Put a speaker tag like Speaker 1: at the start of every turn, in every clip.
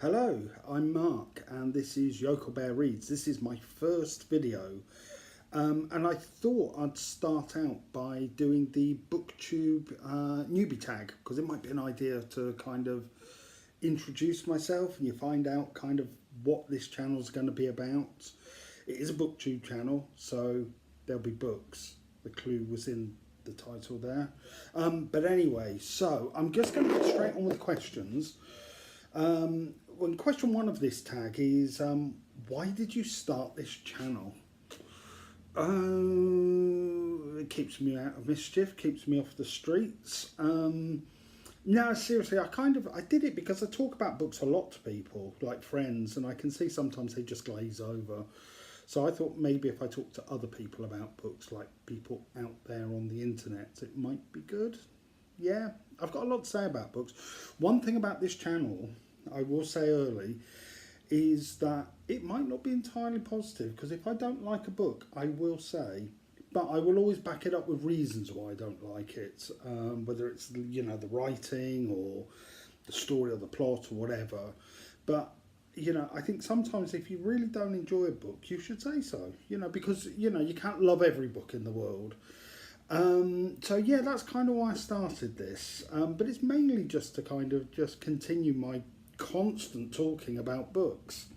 Speaker 1: Hello, I'm Mark and this is Yokel Bear Reads. This is my first video and I thought I'd start out by doing the BookTube Newbie Tag because it might be an idea to kind of introduce myself and you find out kind of what this channel is going to be about. It is a BookTube channel, so there'll be books. The clue was in the title there. But anyway, so I'm just going to get straight on with the questions. Well, question one of this tag is, why did you start this channel? It keeps me out of mischief, keeps me off the streets. No, seriously, I did it because I talk about books a lot to people, like friends, and I can see sometimes they just glaze over. So I thought maybe if I talk to other people about books, like people out there on the internet, it might be good. Yeah, I've got a lot to say about books. One thing about this channel, I will say early, is that it might not be entirely positive, because if I don't like a book, I will say, but I will always back it up with reasons why I don't like it, whether it's, you know, the writing or the story or the plot or whatever. But, you know, I think sometimes if you really don't enjoy a book, you should say so, you know, because, you know, you can't love every book in the world. So yeah, that's kind of why I started this, but it's mainly just to kind of just continue my constant talking about books.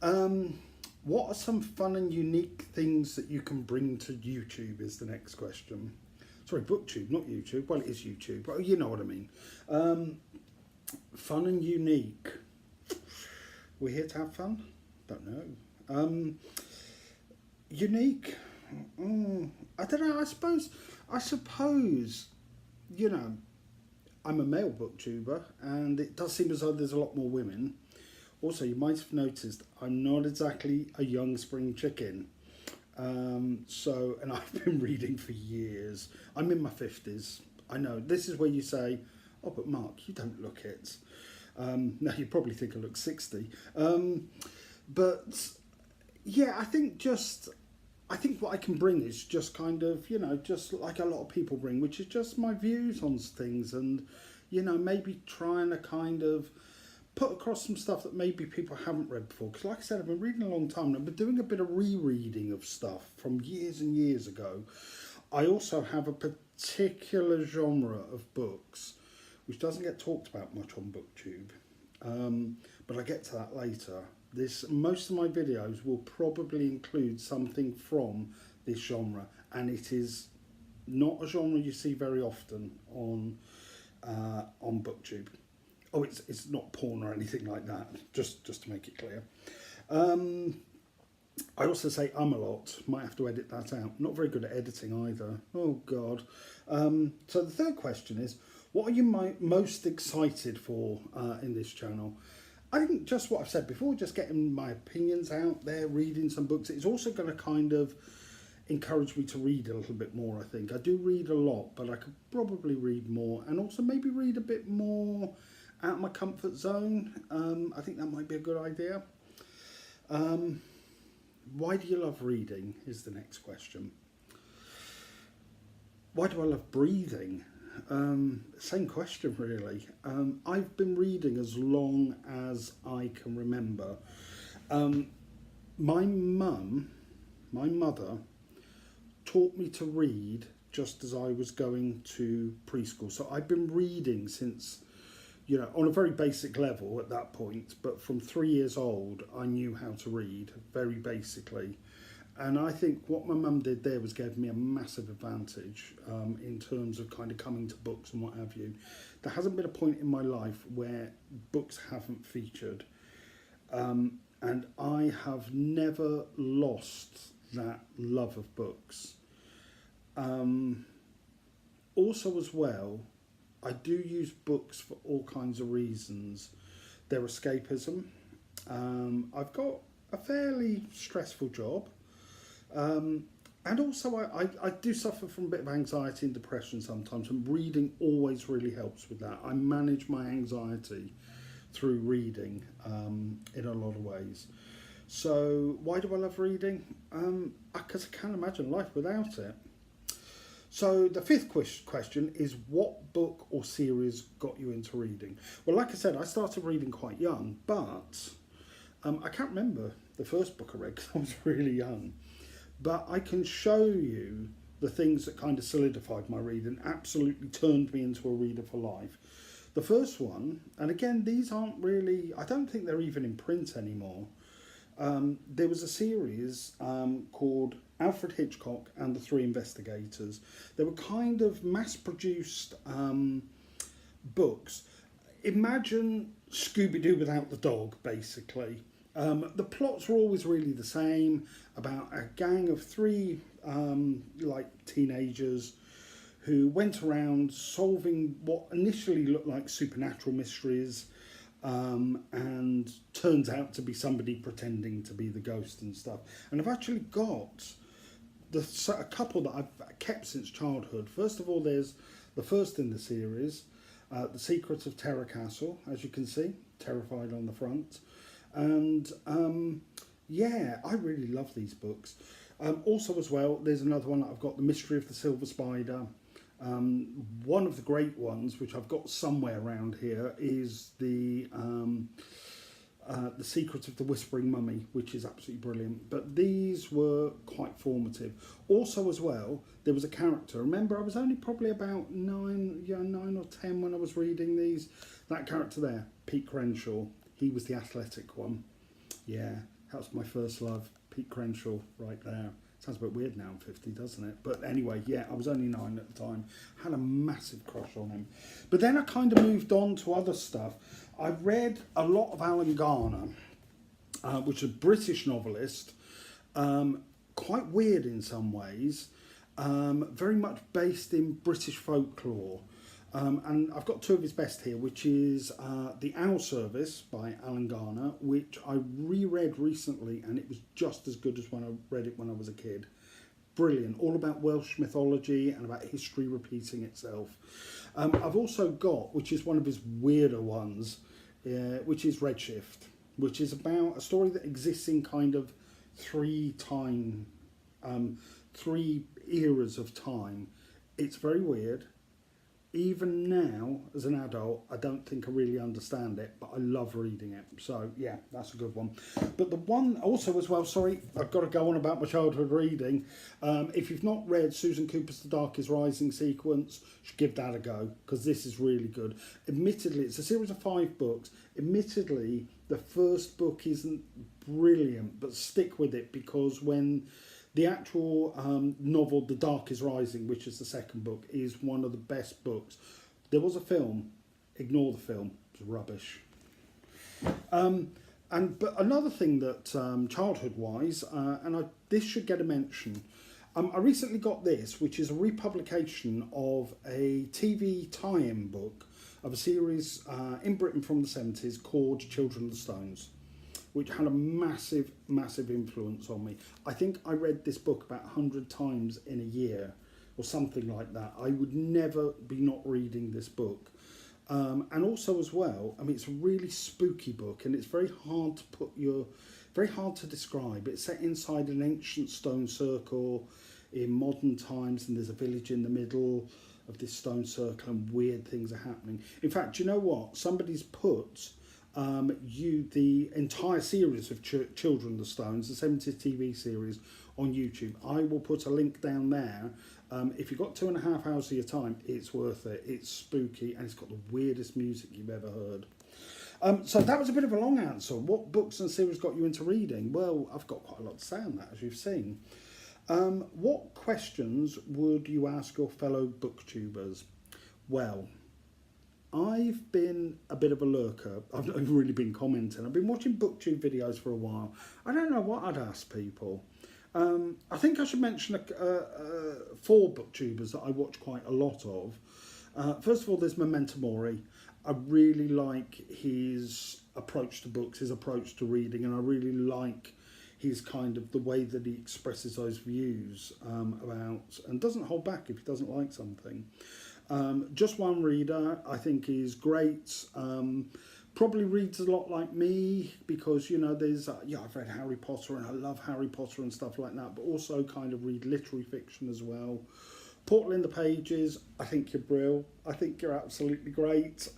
Speaker 1: What are some fun and unique things that you can bring to YouTube is the next question. Sorry, BookTube, not YouTube. Well, it is YouTube, but you know what I mean. Fun and unique. We're here to have fun? Don't know. Unique. I don't know, I suppose, you know, I'm a male booktuber and it does seem as though there's a lot more women. Also, you might have noticed I'm not exactly a young spring chicken. And I've been reading for years. I'm in my 50s. I know, this is where you say, oh, but Mark, you don't look it. Now you probably think I look 60. But yeah, I think what I can bring is just kind of, you know, just like a lot of people bring, which is just my views on things and, you know, maybe trying to kind of put across some stuff that maybe people haven't read before. Because like I said, I've been reading a long time and I've been doing a bit of rereading of stuff from years and years ago. I also have a particular genre of books which doesn't get talked about much on BookTube, but I'll get to that later. Most of my videos will probably include something from this genre, and it is not a genre you see very often on BookTube. Oh, it's not porn or anything like that. Just to make it clear. I also say a lot. Might have to edit that out. Not very good at editing either. Oh God. So the third question is, what are you most excited for in this channel? I think just what I've said before, just getting my opinions out there, reading some books. It's also going to kind of encourage me to read a little bit more, I think. I do read a lot, but I could probably read more and also maybe read a bit more out of my comfort zone. I think that might be a good idea. Why do you love reading is the next question. Why do I love breathing? Same question really. I've been reading as long as I can remember. My mother taught me to read just as I was going to preschool. So I've been reading since, you know, on a very basic level at that point, but from 3 years old I knew how to read very basically. And I think what my mum did there was gave me a massive advantage in terms of kind of coming to books and what have you. There hasn't been a point in my life where books haven't featured. And I have never lost that love of books. Also as well, I do use books for all kinds of reasons. They're escapism. I've got a fairly stressful job. And also I do suffer from a bit of anxiety and depression sometimes, and reading always really helps with that. I manage my anxiety through reading in a lot of ways. So why do I love reading? Because I can't imagine life without it. So the fifth question is, what book or series got you into reading? Well, like I said, I started reading quite young, but I can't remember the first book I read because I was really young. But I can show you the things that kind of solidified my reading, absolutely turned me into a reader for life. The first one, and again, these aren't really, I don't think they're even in print anymore. There was a series called Alfred Hitchcock and the Three Investigators. They were kind of mass-produced books. Imagine Scooby-Doo without the dog, basically. The plots were always really the same, about a gang of three teenagers who went around solving what initially looked like supernatural mysteries, and turns out to be somebody pretending to be the ghost and stuff. And I've actually got a couple that I've kept since childhood. First of all, there's the first in the series, The Secret of Terror Castle, as you can see, terrified on the front. And yeah, I really love these books. Also as well, there's another one that I've got, The Mystery of the Silver Spider. One of the great ones, which I've got somewhere around here, is the Secret of the Whispering Mummy, which is absolutely brilliant. But these were quite formative. Also as well, there was a character. Remember, I was only probably about 9 or 10 when I was reading these. That character there, Pete Crenshaw, he was the athletic one. Yeah, that was my first love, Pete Crenshaw, right there. Sounds a bit weird now, I'm 50, doesn't it? But anyway, yeah, I was only 9 at the time. Had a massive crush on him. But then I kind of moved on to other stuff. I read a lot of Alan Garner, which is a British novelist, quite weird in some ways, very much based in British folklore. And I've got two of his best here, which is The Owl Service by Alan Garner, which I reread recently, and it was just as good as when I read it when I was a kid. Brilliant, all about Welsh mythology and about history repeating itself. I've also got, which is one of his weirder ones, which is Redshift, which is about a story that exists in kind of three eras of time. It's very weird. Even now, as an adult, I don't think I really understand it, but I love reading it. So, yeah, that's a good one. But the one also as well, sorry, I've got to go on about my childhood reading. If you've not read Susan Cooper's The Dark is Rising sequence, you should give that a go, because this is really good. Admittedly, it's a series of 5 books. Admittedly, the first book isn't brilliant, but stick with it, because when the actual novel, The Dark is Rising, which is the second book, is one of the best books. There was a film. Ignore the film. It was rubbish. But another thing that, childhood-wise, this should get a mention. I recently got this, which is a republication of a TV tie-in book of a series in Britain from the 70s called Children of the Stones, which had a massive, massive influence on me. I think I read this book about 100 times in a year, or something like that. I would never be not reading this book. And also as well, I mean, it's a really spooky book, and it's very hard to describe. It's set inside an ancient stone circle in modern times, and there's a village in the middle of this stone circle, and weird things are happening. In fact, you know what? Somebody's put the entire series of Children of the Stones, the 70s TV series, on YouTube. I will put a link down there. If you've got 2.5 hours of your time, it's worth it. It's spooky, and it's got the weirdest music you've ever heard. So that was a bit of a long answer. What books and series got you into reading? Well, I've got quite a lot to say on that, as you've seen. What questions would you ask your fellow booktubers? Well, I've been a bit of a lurker. I've not really been commenting. I've been watching BookTube videos for a while. I don't know what I'd ask people. I think I should mention 4 booktubers that I watch quite a lot of. First of all, there's Memento Mori. I really like his approach to books, his approach to reading, and I really like his kind of the way that he expresses those views about, and doesn't hold back if he doesn't like something. Just One Reader, I think, is great. Probably reads a lot like me, because, you know, there's, I've read Harry Potter, and I love Harry Potter and stuff like that, but also kind of read literary fiction as well. Portal in the Pages, I think you're brilliant. I think you're absolutely great.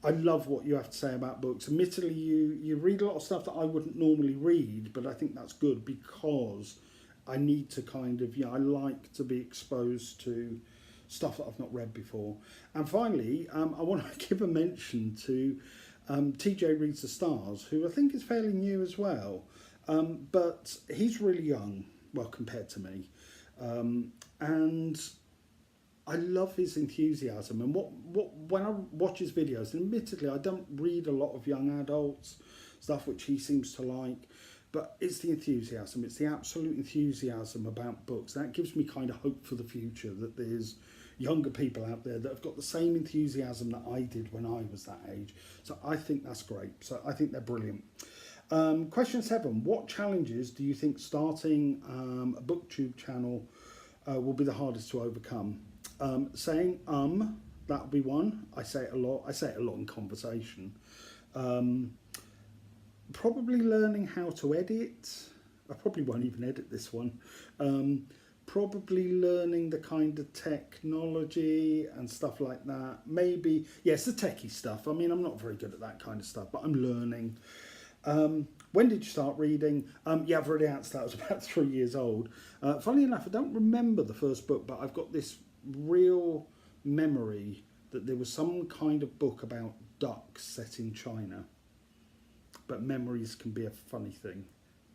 Speaker 1: I love what you have to say about books. Admittedly, you read a lot of stuff that I wouldn't normally read, but I think that's good because I need to kind of, I like to be exposed to stuff that I've not read before. And finally, I want to give a mention to TJ Reads the Stars, who I think is fairly new as well. But he's really young, well, compared to me. And I love his enthusiasm, and when I watch his videos, and admittedly I don't read a lot of young adults stuff which he seems to like, but it's the enthusiasm, it's the absolute enthusiasm about books that gives me kind of hope for the future, that there's younger people out there that have got the same enthusiasm that I did when I was that age. So I think that's great. So I think they're brilliant. Question 7, what challenges do you think starting a BookTube channel will be the hardest to overcome? Saying that would be one. I say it a lot. I say it a lot in conversation. Probably learning how to edit. I probably won't even edit this one. Probably learning the kind of technology and stuff like that. Maybe, yes, the techie stuff. I mean, I'm not very good at that kind of stuff, but I'm learning. When did you start reading? Yeah, I've already answered that. I was about 3 years old. Funnily enough, I don't remember the first book, but I've got this real memory that there was some kind of book about ducks set in China. But memories can be a funny thing.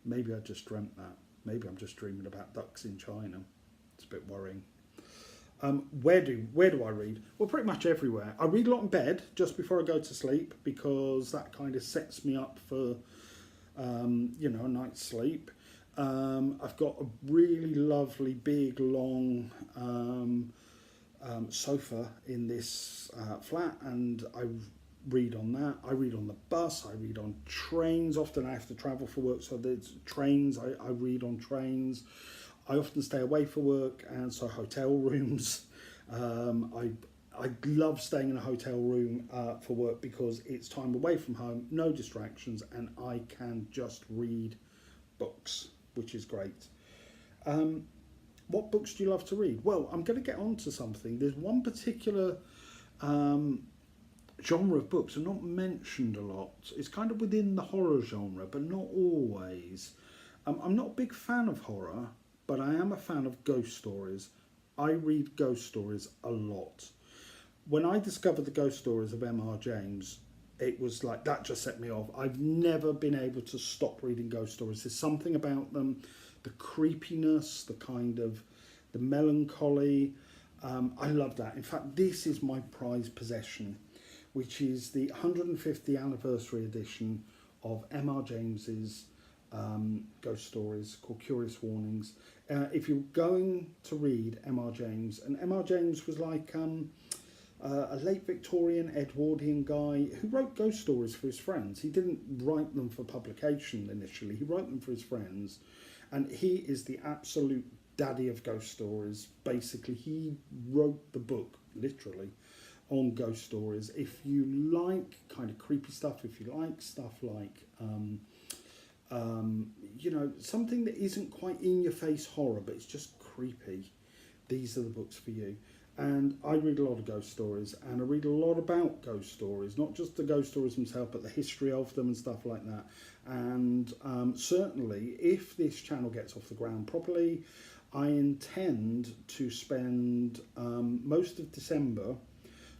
Speaker 1: Maybe I just dreamt that. Maybe I'm just dreaming about ducks in China. It's a bit worrying. Where do I read? Well, pretty much everywhere. I read a lot in bed just before I go to sleep because that kind of sets me up for, a night's sleep. I've got a really lovely, big, long sofa in this flat, and I read on that. I read on the bus. I read on trains. Often I have to travel for work, so there's trains. I read on trains. I often stay away for work, and so hotel rooms. I love staying in a hotel room for work because it's time away from home, no distractions, and I can just read books, which is great. What books do you love to read? Well, I'm going to get on to something. There's one particular genre of books are not mentioned a lot. It's kind of within the horror genre, but not always. I'm not a big fan of horror, but I am a fan of ghost stories. I read ghost stories a lot. When I discovered the ghost stories of M.R. James, it was like, that just set me off. I've never been able to stop reading ghost stories. There's something about them, the creepiness, the kind of, the melancholy. I love that. In fact, this is my prized possession, which is the 150th anniversary edition of M.R. James's ghost stories called Curious Warnings. If you're going to read M.R. James, and M.R. James was like a late Victorian Edwardian guy who wrote ghost stories for his friends. He didn't write them for publication initially, he wrote them for his friends, and he is the absolute daddy of ghost stories. Basically, he wrote the book, literally, on ghost stories. If you like kind of creepy stuff, if you like stuff like something that isn't quite in your face horror, but it's just creepy, these are the books for you. And I read a lot of ghost stories, and I read a lot about ghost stories, not just the ghost stories themselves, but the history of them and stuff like that. And certainly, if this channel gets off the ground properly, I intend to spend most of December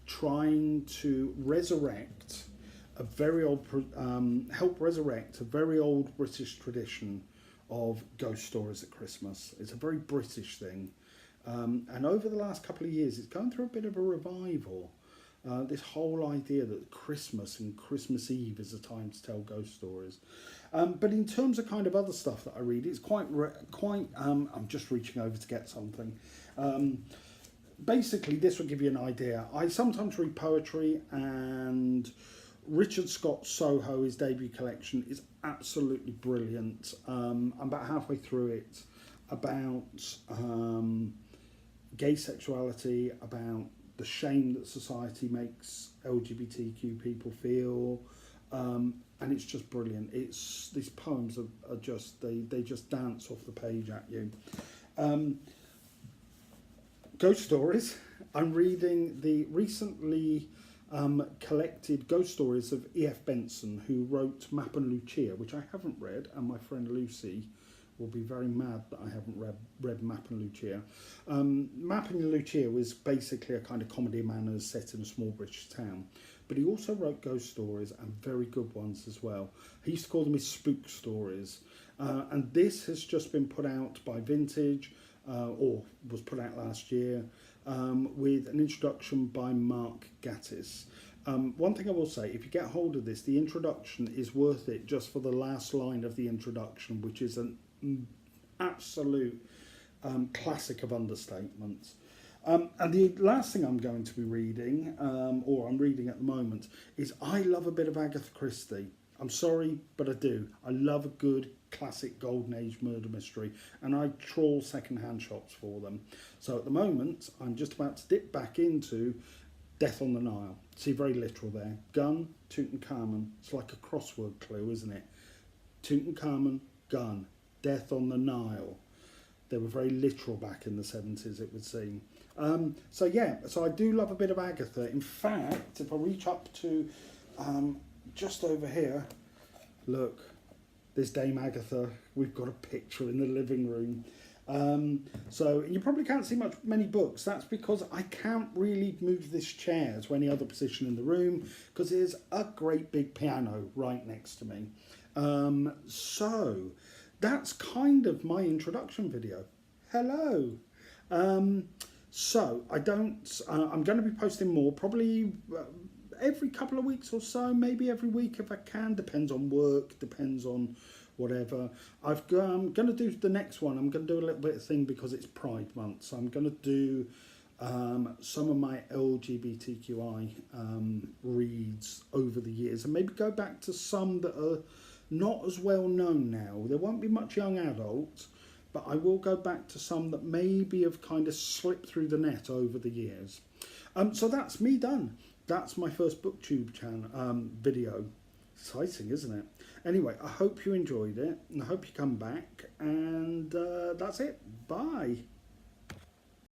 Speaker 1: trying to resurrect a very old, help resurrect a very old British tradition of ghost stories at Christmas. It's a very British thing. And over the last couple of years, it's going through a bit of a revival. This whole idea that Christmas and Christmas Eve is a time to tell ghost stories. But in terms of kind of other stuff that I read, it's quite. I'm just reaching over to get something. Basically, this will give you an idea. I sometimes read poetry, and Richard Scott's Soho, his debut collection, is absolutely brilliant. I'm about halfway through it, about gay sexuality, about the shame that society makes LGBTQ people feel, and it's just brilliant. It's these poems are just they just dance off the page at you. Ghost stories. I'm reading the recently collected ghost stories of E.F. Benson, who wrote Map and Lucia, which I haven't read, and my friend Lucy will be very mad that I haven't read Map and Lucia. Map and Lucia was basically a kind of comedy of manners set in a small British town, but he also wrote ghost stories, and very good ones as well. He used to call them his spook stories, and this has just been put out by Vintage, or was put out last year, with an introduction by Mark Gatiss. One thing I will say, if you get hold of this, the introduction is worth it just for the last line of the introduction, which is an absolute classic of understatements. And the last thing I'm going to be reading, or I'm reading at the moment, is I love a bit of Agatha Christie. I'm sorry, but I do. I love a good classic golden age murder mystery, and I trawl second-hand shops for them. So at the moment, I'm just about to dip back into Death on the Nile. See, very literal there. Gun, Tutankhamun. It's like a crossword clue, isn't it? Tutankhamun, gun, Death on the Nile. They were very literal back in the 70s, it would seem. So yeah, so I do love a bit of Agatha. In fact, if I reach up to just over here, look, there's Dame Agatha. We've got a picture in the living room. So you probably can't see many books. That's because I can't really move this chair to any other position in the room, because there's a great big piano right next to me. So that's kind of my introduction video. Hello. So I'm going to be posting more, probably every couple of weeks or so, maybe every week if I can. Depends on work, depends on whatever. I'm going to do the next one. I'm going to do a little bit of thing because it's Pride Month. So I'm going to do some of my LGBTQI reads over the years, and maybe go back to some that are not as well known now. There won't be much young adult, but I will go back to some that maybe have kind of slipped through the net over the years. So that's me done. That's my first BookTube channel video. Exciting, isn't it? Anyway, I hope you enjoyed it, and I hope you come back, and that's it. Bye.